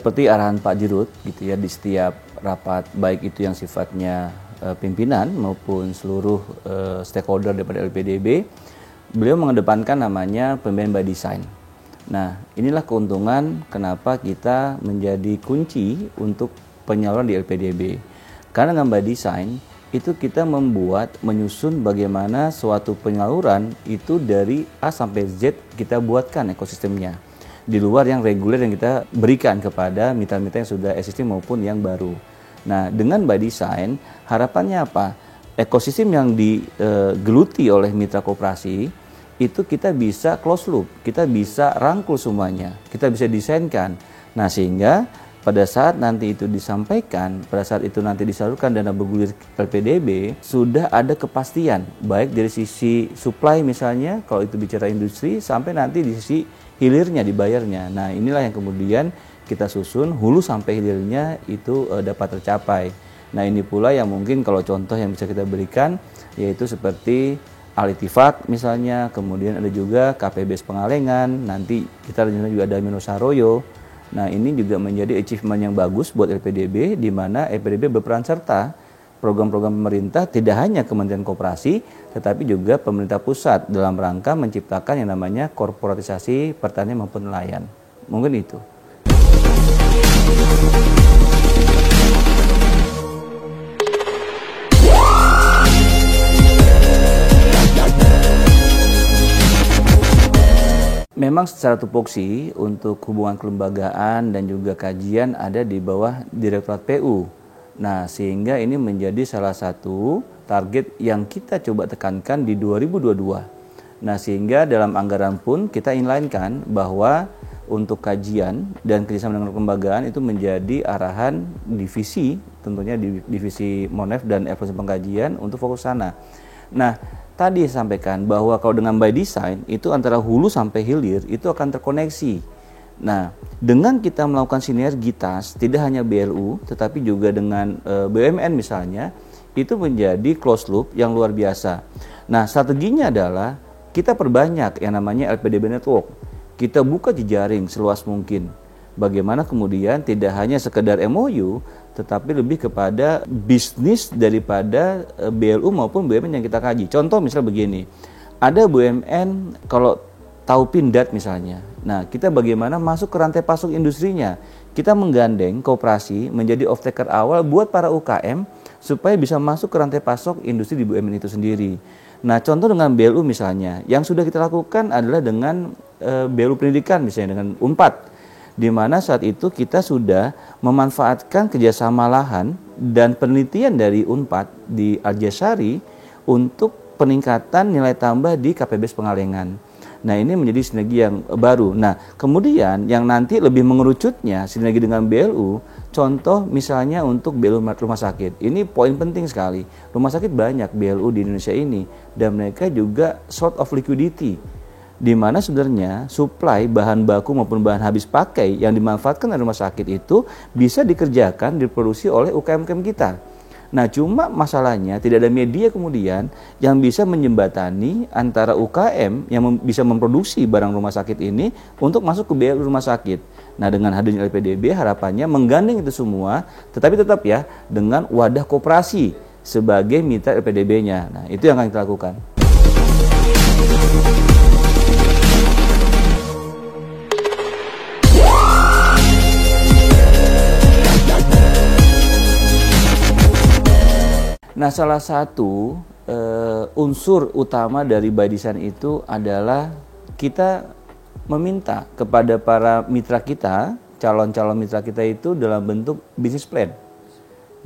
seperti arahan Pak Dirut gitu ya di setiap rapat, baik itu yang sifatnya pimpinan maupun seluruh stakeholder daripada LPDB, beliau mengedepankan namanya pembiayaan by design. Nah, inilah keuntungan kenapa kita menjadi kunci untuk penyaluran di LPDB. Karena dengan by design, itu kita menyusun bagaimana suatu penyaluran itu dari A sampai Z kita buatkan ekosistemnya. Di luar yang reguler yang kita berikan kepada mitra-mitra yang sudah existing maupun yang baru. Nah, dengan by design, harapannya apa? Ekosistem yang digeluti oleh mitra koperasi, itu kita bisa close loop, kita bisa rangkul semuanya, kita bisa desainkan. Nah, sehingga pada saat nanti itu disampaikan, pada saat itu nanti disalurkan dana bergulir LPDB, sudah ada kepastian, baik dari sisi supply misalnya, kalau itu bicara industri, sampai nanti di sisi hilirnya, dibayarnya. Nah, inilah yang kemudian kita susun, hulu sampai hilirnya itu dapat tercapai. Nah, ini pula yang mungkin kalau contoh yang bisa kita berikan, yaitu seperti Alitifak misalnya, kemudian ada juga KPBS Pengalengan, nanti kita rencana juga ada Minosaroyo. Nah, ini juga menjadi achievement yang bagus buat LPDB, di mana LPDB berperan serta program-program pemerintah, tidak hanya Kementerian Koperasi, tetapi juga pemerintah pusat dalam rangka menciptakan yang namanya korporatisasi pertanian maupun nelayan. Mungkin itu. Memang secara tupoksi untuk hubungan kelembagaan dan juga kajian ada di bawah Direktorat PU. Nah, sehingga ini menjadi salah satu target yang kita coba tekankan di 2022. Nah, sehingga dalam anggaran pun kita inline-kan bahwa untuk kajian dan kerjasama dengan kelembagaan itu menjadi arahan divisi, tentunya di divisi Monef dan evaluasi pengkajian untuk fokus sana. Nah, tadi sampaikan bahwa kalau dengan by design itu antara hulu sampai hilir itu akan terkoneksi. Nah, dengan kita melakukan sinergitas tidak hanya BLU tetapi juga dengan BUMN misalnya, itu menjadi closed loop yang luar biasa. Nah, strateginya adalah kita perbanyak yang namanya LPDB Network. Kita buka jejaring seluas mungkin. Bagaimana kemudian tidak hanya sekedar MOU, tetapi lebih kepada bisnis daripada BLU maupun BUMN yang kita kaji. Contoh misalnya begini, ada BUMN kalau tahu Pindad misalnya. Nah, kita bagaimana masuk ke rantai pasok industrinya. Kita menggandeng koperasi menjadi off-taker awal buat para UKM supaya bisa masuk ke rantai pasok industri di BUMN itu sendiri. Nah, contoh dengan BLU misalnya, yang sudah kita lakukan adalah dengan BLU Pendidikan misalnya dengan UNPAD. Di mana saat itu kita sudah memanfaatkan kerjasama lahan dan penelitian dari UNPAD di Arjasari untuk peningkatan nilai tambah di KPBS Pengalengan. Nah, ini menjadi sinergi yang baru. Nah, kemudian yang nanti lebih mengerucutnya sinergi dengan BLU, contoh misalnya untuk BLU rumah sakit. Ini poin penting sekali. Rumah sakit banyak BLU di Indonesia ini dan mereka juga short of liquidity, di mana sebenarnya suplai bahan baku maupun bahan habis pakai yang dimanfaatkan oleh rumah sakit itu bisa dikerjakan, diproduksi oleh UKM-UKM kita. Nah, cuma masalahnya tidak ada media kemudian yang bisa menjembatani antara UKM yang bisa memproduksi barang rumah sakit ini untuk masuk ke BLU rumah sakit. Nah, dengan hadirnya LPDB harapannya menggandeng itu semua, tetapi tetap ya dengan wadah koperasi sebagai mitra LPDB-nya. Nah, itu yang akan kita lakukan. Nah, salah satu unsur utama dari by design itu adalah kita meminta kepada para mitra kita, calon-calon mitra kita itu dalam bentuk business plan.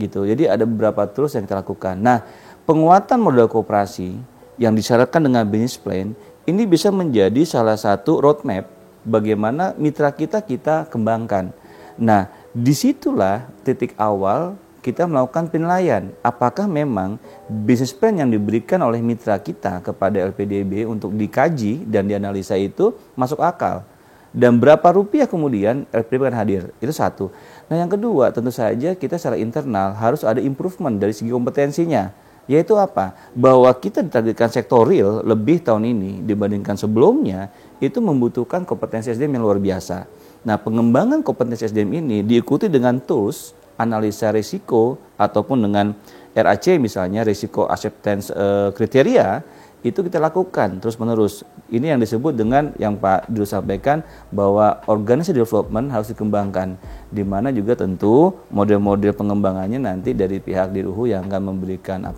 Gitu. Jadi ada beberapa tools yang kita lakukan. Nah, penguatan modal koperasi yang disyaratkan dengan business plan ini bisa menjadi salah satu roadmap bagaimana mitra kita kembangkan. Nah, disitulah titik awal kita melakukan penilaian apakah memang business plan yang diberikan oleh mitra kita kepada LPDB untuk dikaji dan dianalisa itu masuk akal. Dan berapa rupiah kemudian LPDB akan hadir, itu satu. Nah, yang kedua tentu saja kita secara internal harus ada improvement dari segi kompetensinya. Yaitu apa? Bahwa kita ditargetkan sektor real lebih tahun ini dibandingkan sebelumnya itu membutuhkan kompetensi SDM yang luar biasa. Nah, pengembangan kompetensi SDM ini diikuti dengan tools analisa risiko ataupun dengan RAC misalnya, risiko acceptance kriteria, itu kita lakukan terus-menerus. Ini yang disebut dengan yang Pak Dirut sampaikan bahwa organization development harus dikembangkan, di mana juga tentu model-model pengembangannya nanti dari pihak Diruhu yang akan memberikan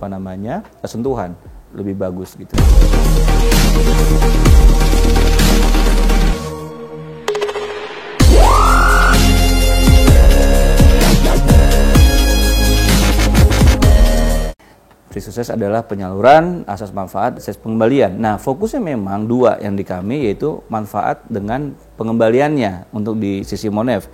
sentuhan lebih bagus gitu. Free Success adalah penyaluran, asas manfaat, asas pengembalian. Nah, fokusnya memang dua yang di kami, yaitu manfaat dengan pengembaliannya untuk di sisi Monef.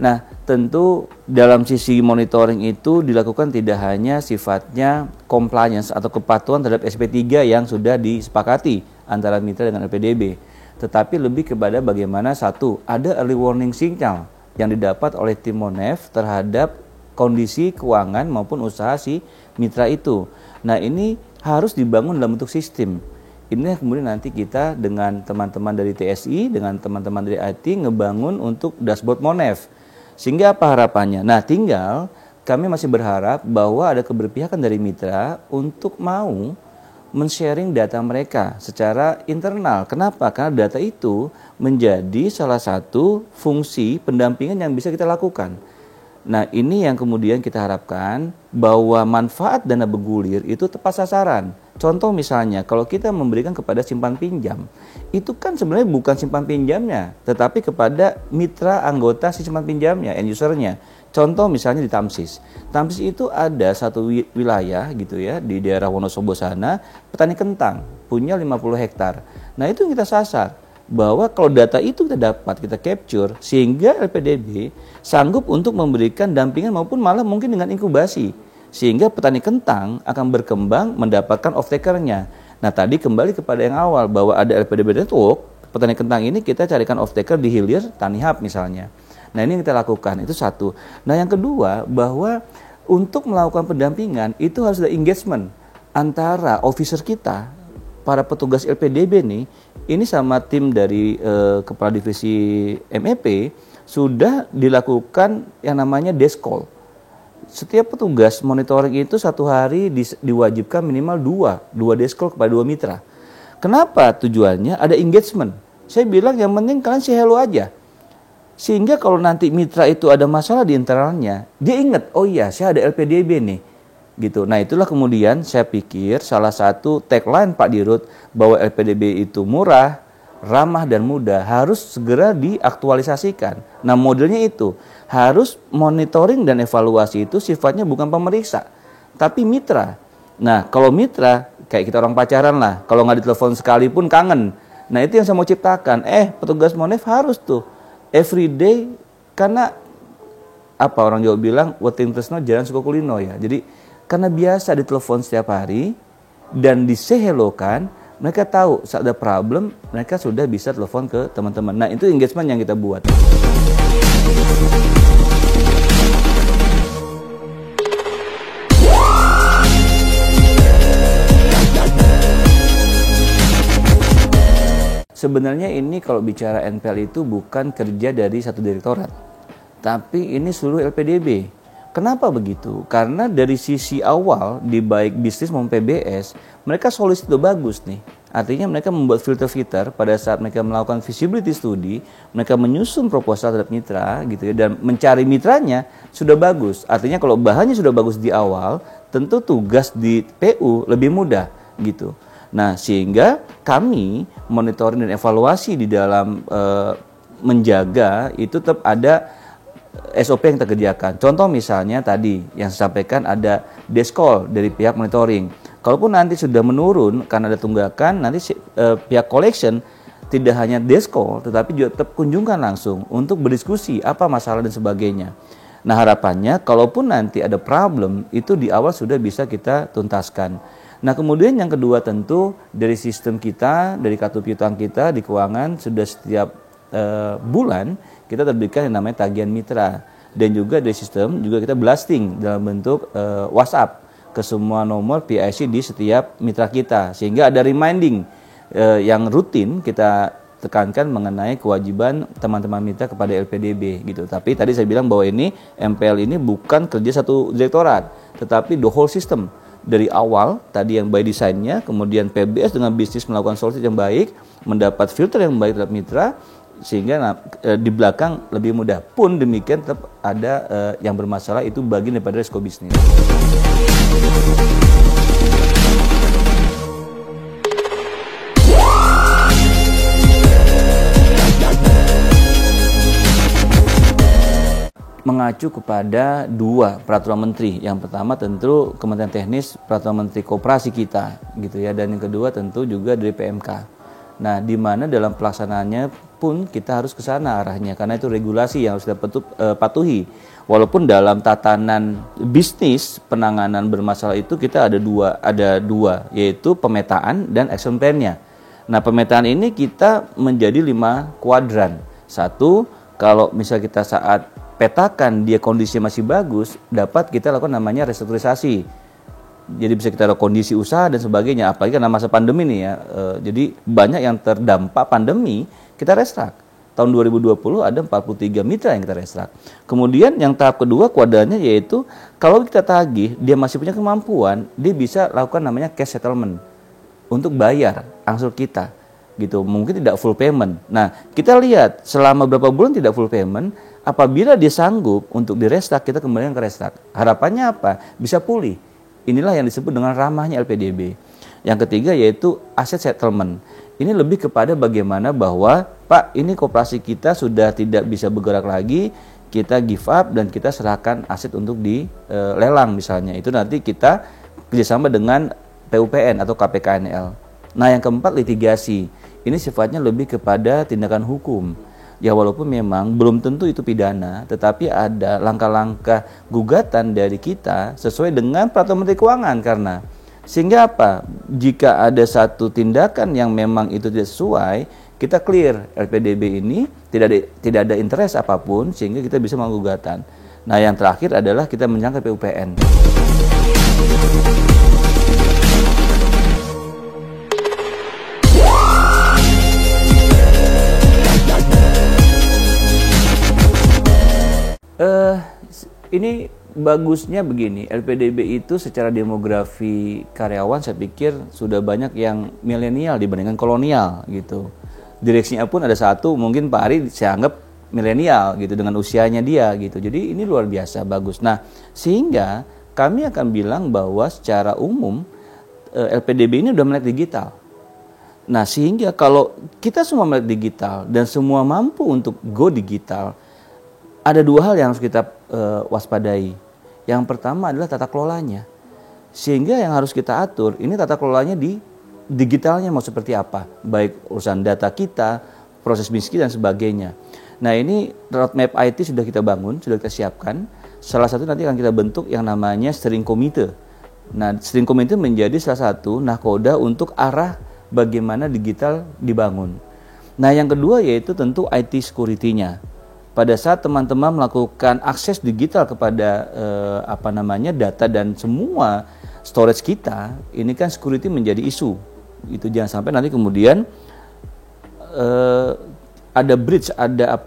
Nah, tentu dalam sisi monitoring itu dilakukan tidak hanya sifatnya compliance atau kepatuhan terhadap SP3 yang sudah disepakati antara mitra dengan LPDB, tetapi lebih kepada bagaimana satu, ada early warning signal yang didapat oleh tim Monef terhadap kondisi keuangan maupun usaha si mitra itu. Nah, ini harus dibangun dalam bentuk sistem. Ini kemudian nanti kita dengan teman-teman dari TSI, dengan teman-teman dari IT ngebangun untuk dashboard Monef. Sehingga apa harapannya? Nah, tinggal kami masih berharap bahwa ada keberpihakan dari mitra untuk mau men-sharing data mereka secara internal. Kenapa? Karena data itu menjadi salah satu fungsi pendampingan yang bisa kita lakukan. Nah, ini yang kemudian kita harapkan bahwa manfaat dana bergulir itu tepat sasaran. Contoh misalnya, kalau kita memberikan kepada simpan pinjam, itu kan sebenarnya bukan simpan pinjamnya, tetapi kepada mitra anggota si simpan pinjamnya, end usernya. Contoh misalnya di Tamsis. Tamsis itu ada satu wilayah gitu ya, di daerah Wonosobo sana, petani kentang, punya 50 hektar. Nah, itu yang kita sasar. Bahwa kalau data itu kita dapat, kita capture, sehingga LPDB sanggup untuk memberikan dampingan maupun malah mungkin dengan inkubasi. Sehingga petani kentang akan berkembang mendapatkan off-taker-nya. Nah, tadi kembali kepada yang awal, bahwa ada LPDB network, petani kentang ini kita carikan off-taker di hilir Tani Hub misalnya. Nah, ini yang kita lakukan, itu satu. Nah, yang kedua, bahwa untuk melakukan pendampingan, itu harus ada engagement antara officer kita, para petugas LPDB nih, ini sama tim dari Kepala Divisi MEP sudah dilakukan yang namanya desk call. Setiap petugas monitoring itu satu hari diwajibkan minimal dua desk call kepada 2 mitra. Kenapa tujuannya? Ada engagement. Saya bilang yang penting kalian say hello aja. Sehingga kalau nanti mitra itu ada masalah di internalnya, dia ingat, oh iya saya ada LPDB nih. Gitu. Nah, itulah kemudian saya pikir salah satu tagline Pak Dirut bahwa LPDB itu murah, ramah dan mudah harus segera diaktualisasikan. Nah, modelnya itu harus monitoring dan evaluasi itu sifatnya bukan pemeriksa, tapi mitra. Nah, kalau mitra kayak kita orang pacaran lah, kalau nggak ditelepon sekalipun kangen. Nah, itu yang saya mau ciptakan. Petugas Monef harus tuh everyday, karena apa orang Jawa bilang, weting tresno jalan suka kulino ya. Jadi karena biasa ditelepon setiap hari dan disehelokan, mereka tahu saat ada problem, mereka sudah bisa telepon ke teman-teman. Nah, itu engagement yang kita buat. Sebenarnya ini kalau bicara NPL itu bukan kerja dari satu direktorat, tapi ini seluruh LPDB. Kenapa begitu? Karena dari sisi awal di baik bisnis maupun PBS, mereka solusi itu bagus nih. Artinya mereka membuat filter-filter pada saat mereka melakukan feasibility study, mereka menyusun proposal terhadap mitra gitu ya, dan mencari mitranya sudah bagus. Artinya kalau bahannya sudah bagus di awal, tentu tugas di PU lebih mudah gitu. Nah, sehingga kami monitoring dan evaluasi di dalam menjaga itu tetap ada SOP yang kita kerjakan. Contoh misalnya tadi yang saya sampaikan ada desk call dari pihak monitoring. Kalaupun nanti sudah menurun karena ada tunggakan, nanti pihak collection tidak hanya desk call, tetapi juga tetap kunjungkan langsung untuk berdiskusi apa masalah dan sebagainya. Nah, harapannya kalaupun nanti ada problem, itu di awal sudah bisa kita tuntaskan. Nah, kemudian yang kedua tentu dari sistem kita, dari kartu piutang kita di keuangan sudah setiap bulan kita terbitkan yang namanya tagihan mitra, dan juga dari sistem juga kita blasting dalam bentuk WhatsApp ke semua nomor PIC di setiap mitra kita, sehingga ada reminding yang rutin kita tekankan mengenai kewajiban teman-teman mitra kepada LPDB gitu. Tapi tadi saya bilang bahwa ini MPL ini bukan kerja satu direktorat, tetapi the whole system. Dari awal tadi yang by desainnya, kemudian PBS dengan bisnis melakukan solusi yang baik, mendapat filter yang baik terhadap mitra, sehingga di belakang lebih mudah. Pun demikian tetap ada yang bermasalah, itu bagian daripada risiko bisnis. Mengacu kepada dua peraturan menteri. Yang pertama tentu Kementerian Teknis, peraturan menteri koperasi kita gitu ya, dan yang kedua tentu juga dari PMK. Nah, di mana dalam pelaksanaannya pun kita harus ke sana arahnya, karena itu regulasi yang harus kita patuhi. Walaupun dalam tatanan bisnis penanganan bermasalah itu kita ada dua, yaitu pemetaan dan action plan-nya. Nah, pemetaan ini kita menjadi 5 kuadran. Satu, kalau misal kita saat petakan dia kondisinya masih bagus, dapat kita lakukan namanya restrukturisasi. Jadi bisa kita lakukan kondisi usaha dan sebagainya, apalagi karena masa pandemi nih ya. Jadi banyak yang terdampak pandemi, kita restrak. Tahun 2020 ada 43 mitra yang kita restrak. Kemudian yang tahap kedua kuadrannya yaitu kalau kita tagih, dia masih punya kemampuan, dia bisa lakukan namanya cash settlement untuk bayar angsur kita. Gitu, mungkin tidak full payment. Nah, kita lihat selama berapa bulan tidak full payment, apabila dia sanggup untuk direstart, kita kembalikan ke restart. Harapannya apa? Bisa pulih. Inilah yang disebut dengan ramahnya LPDB. Yang ketiga yaitu asset settlement. Ini lebih kepada bagaimana bahwa, Pak, ini koperasi kita sudah tidak bisa bergerak lagi, kita give up dan kita serahkan aset untuk dilelang misalnya. Itu nanti kita kerjasama dengan PUPN atau KPKNL. Nah, yang keempat litigasi. Ini sifatnya lebih kepada tindakan hukum. Ya walaupun memang belum tentu itu pidana, tetapi ada langkah-langkah gugatan dari kita sesuai dengan peraturan Menteri Keuangan, karena sehingga apa? Jika ada satu tindakan yang memang itu tidak sesuai, kita clear LPDB ini tidak ada interest apapun sehingga kita bisa menggugatan. Nah, yang terakhir adalah kita menyangka PUPN. Ini bagusnya begini, LPDB itu secara demografi karyawan saya pikir sudah banyak yang milenial dibandingkan kolonial gitu. Direksinya pun ada satu, mungkin Pak Ari saya anggap milenial gitu dengan usianya dia gitu. Jadi ini luar biasa bagus. Nah, sehingga kami akan bilang bahwa secara umum LPDB ini udah melek digital. Nah, sehingga kalau kita semua melek digital dan semua mampu untuk go digital, ada dua hal yang harus kita waspadai. Yang pertama adalah tata kelolanya. Sehingga yang harus kita atur, ini tata kelolanya di digitalnya mau seperti apa. Baik urusan data kita, proses bisnis dan sebagainya. Nah, ini roadmap IT sudah kita bangun, sudah kita siapkan. Salah satu nanti akan kita bentuk yang namanya steering committee. Nah, steering committee menjadi salah satu nahkoda untuk arah bagaimana digital dibangun. Nah, yang kedua yaitu tentu IT security-nya. Pada saat teman-teman melakukan akses digital kepada data dan semua storage kita, ini kan security menjadi isu. Itu jangan sampai nanti kemudian ada breach, ada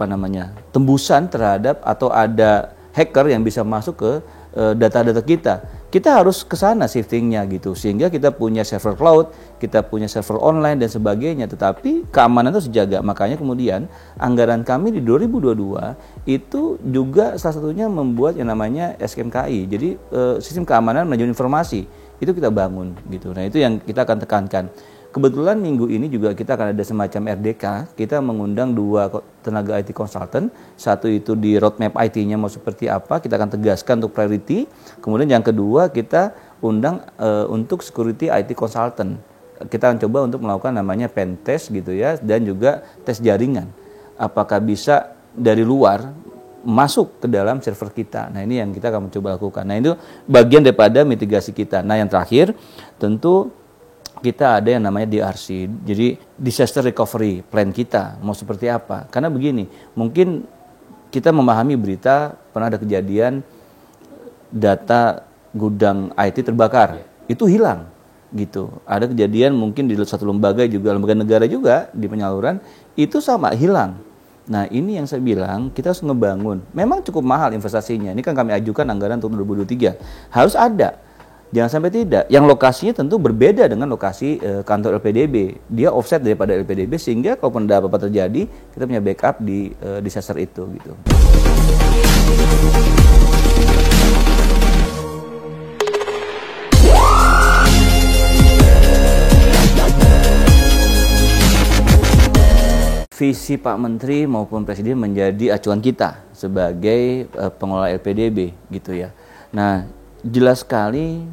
tembusan terhadap atau ada hacker yang bisa masuk ke data-data kita. Kita harus ke sana shiftingnya gitu, sehingga kita punya server cloud, kita punya server online dan sebagainya, tetapi keamanan itu dijaga. Makanya kemudian anggaran kami di 2022 itu juga salah satunya membuat yang namanya SKMKI. Jadi sistem keamanan manajemen informasi itu kita bangun gitu. Nah, itu yang kita akan tekankan. Kebetulan minggu ini juga kita akan ada semacam RDK, kita mengundang 2 tenaga IT consultant, satu itu di roadmap IT-nya mau seperti apa, kita akan tegaskan untuk priority. Kemudian yang kedua kita undang untuk security IT consultant. Kita akan coba untuk melakukan namanya pen test gitu ya, dan juga tes jaringan. Apakah bisa dari luar masuk ke dalam server kita. Nah, ini yang kita akan mencoba lakukan. Nah, itu bagian daripada mitigasi kita. Nah, yang terakhir tentu kita ada yang namanya DRC, jadi disaster recovery plan kita mau seperti apa. Karena begini, mungkin kita memahami berita pernah ada kejadian data gudang IT terbakar, itu hilang. gitu. Ada kejadian mungkin di satu lembaga juga, lembaga negara juga di penyaluran itu sama hilang. Nah ini yang saya bilang kita harus ngebangun. Memang cukup mahal investasinya. Ini kan kami ajukan anggaran untuk 2023. Harus ada. Jangan sampai tidak. Yang lokasinya tentu berbeda dengan lokasi kantor LPDB. Dia offset daripada LPDB sehingga kalaupun ada apa-apa terjadi kita punya backup di disaster itu gitu. Visi Pak Menteri maupun Presiden menjadi acuan kita sebagai pengelola LPDB gitu ya. Nah, jelas sekali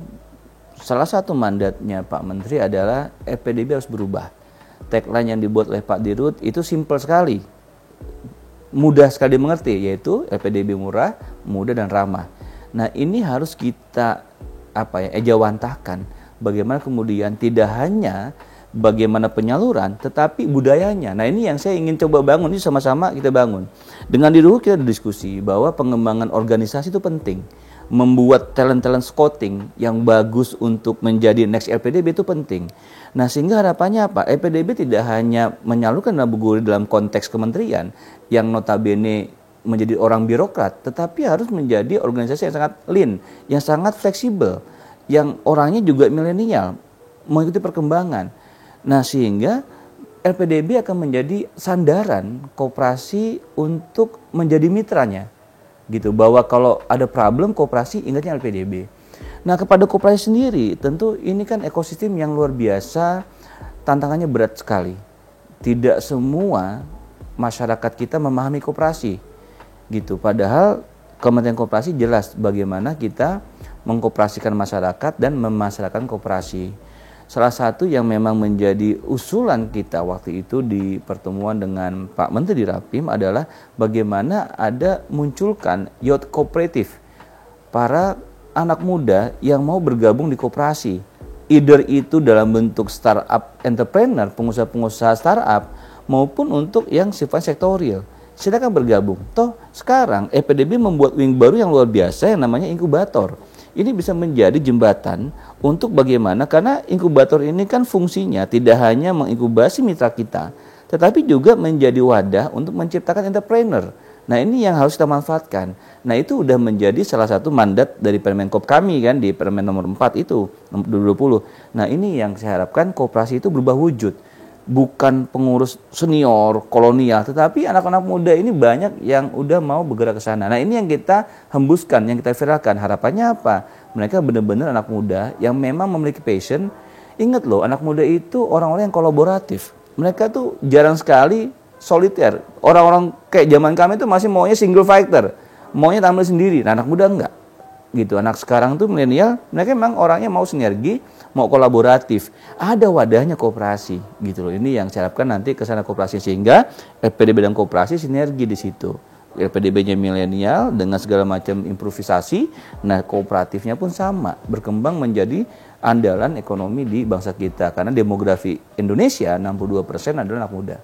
salah satu mandatnya Pak Menteri adalah LPDB harus berubah. Tagline yang dibuat oleh Pak Dirut itu simpel sekali. Mudah sekali dimengerti, yaitu LPDB murah, mudah dan ramah. Nah, ini harus kita ejawantahkan bagaimana kemudian tidak hanya bagaimana penyaluran, tetapi budayanya. Nah ini yang saya ingin coba bangun, ini sama-sama kita bangun. Dengan Dirut kita diskusi bahwa pengembangan organisasi itu penting. Membuat talent-talent scouting yang bagus untuk menjadi next LPDB itu penting. Nah sehingga harapannya apa? LPDB tidak hanya menyalurkan dana Buguri dalam konteks kementerian yang notabene menjadi orang birokrat, tetapi harus menjadi organisasi yang sangat lean, yang sangat fleksibel, yang orangnya juga milenial, mengikuti perkembangan. Nah sehingga LPDB akan menjadi sandaran koperasi untuk menjadi mitranya gitu, bahwa kalau ada problem koperasi ingatnya LPDB. Nah kepada koperasi sendiri tentu ini kan ekosistem yang luar biasa, tantangannya berat sekali. Tidak semua masyarakat kita memahami koperasi gitu, padahal Kementerian Koperasi jelas bagaimana kita mengkoperasikan masyarakat dan memasyarakatkan koperasi. Salah satu yang memang menjadi usulan kita waktu itu di pertemuan dengan Pak Menteri di Rapim adalah bagaimana ada munculkan youth cooperative, para anak muda yang mau bergabung di koperasi. Either itu dalam bentuk startup entrepreneur, pengusaha-pengusaha startup, maupun untuk yang sifatnya sektorial. Silakan bergabung. Toh sekarang LPDB membuat wing baru yang luar biasa yang namanya inkubator. Ini bisa menjadi jembatan untuk bagaimana, karena inkubator ini kan fungsinya tidak hanya menginkubasi mitra kita, tetapi juga menjadi wadah untuk menciptakan entrepreneur. Nah ini yang harus kita manfaatkan. Nah itu udah menjadi salah satu mandat dari Permenkop kami kan, di Permen nomor 4 itu, nomor 2020. Nah ini yang saya harapkan koperasi itu berubah wujud. Bukan pengurus senior, kolonial, tetapi anak-anak muda ini banyak yang udah mau bergerak ke sana. Nah ini yang kita hembuskan, yang kita viralkan. Harapannya apa? Mereka benar-benar anak muda yang memang memiliki passion. Ingat loh, anak muda itu orang-orang yang kolaboratif. Mereka tuh jarang sekali soliter. Orang-orang kayak zaman kami tuh masih maunya single fighter, maunya tampil sendiri. Nah anak muda enggak gitu. Anak sekarang tuh milenial, mereka memang orangnya mau sinergi, mau kolaboratif. Ada wadahnya koperasi gitu loh. Ini yang saya harapkan nanti ke sana koperasi, sehingga LPDB dan koperasi sinergi di situ. LPDB-nya milenial dengan segala macam improvisasi, nah kooperatifnya pun sama, berkembang menjadi andalan ekonomi di bangsa kita, karena demografi Indonesia 62% adalah anak muda.